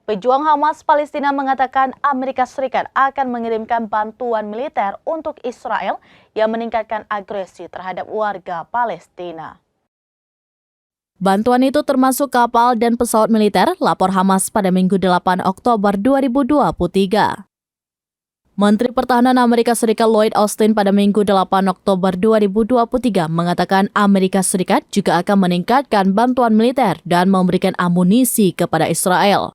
Pejuang Hamas Palestina mengatakan Amerika Serikat akan mengirimkan bantuan militer untuk Israel yang meningkatkan agresi terhadap warga Palestina. Bantuan itu termasuk kapal dan pesawat militer, lapor Hamas pada Minggu 8 Oktober 2023. Menteri Pertahanan Amerika Serikat Lloyd Austin pada Minggu 8 Oktober 2023 mengatakan Amerika Serikat juga akan meningkatkan bantuan militer dan memberikan amunisi kepada Israel.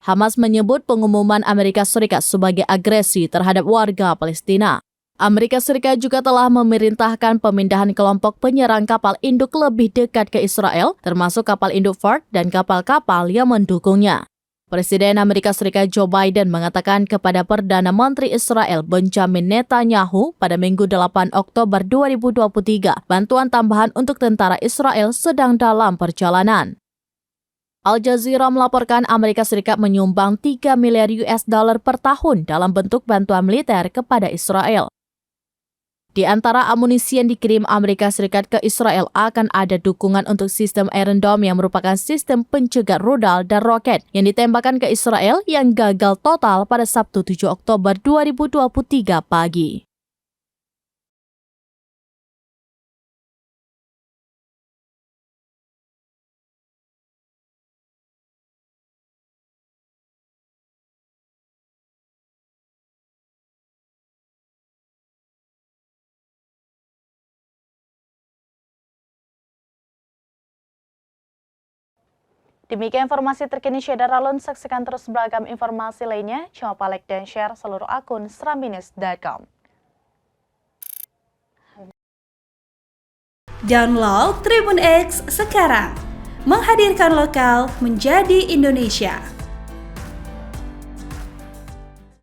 Hamas menyebut pengumuman Amerika Serikat sebagai agresi terhadap warga Palestina. Amerika Serikat juga telah memerintahkan pemindahan kelompok penyerang kapal induk lebih dekat ke Israel, termasuk kapal induk Ford dan kapal-kapal yang mendukungnya. Presiden Amerika Serikat Joe Biden mengatakan kepada Perdana Menteri Israel Benjamin Netanyahu pada Minggu 8 Oktober 2023, bantuan tambahan untuk tentara Israel sedang dalam perjalanan. Al Jazeera melaporkan Amerika Serikat menyumbang 3 miliar US dollar per tahun dalam bentuk bantuan militer kepada Israel. Di antara amunisi yang dikirim Amerika Serikat ke Israel akan ada dukungan untuk sistem Iron Dome yang merupakan sistem pencegat rudal dan roket yang ditembakkan ke Israel yang gagal total pada Sabtu 7 Oktober 2023 pagi. Demikian informasi terkini Syedar Alun. Saksikan terus beragam informasi lainnya. Jangan lupa like dan share seluruh akun serambinews.com. Download Tribun X sekarang, menghadirkan lokal menjadi Indonesia.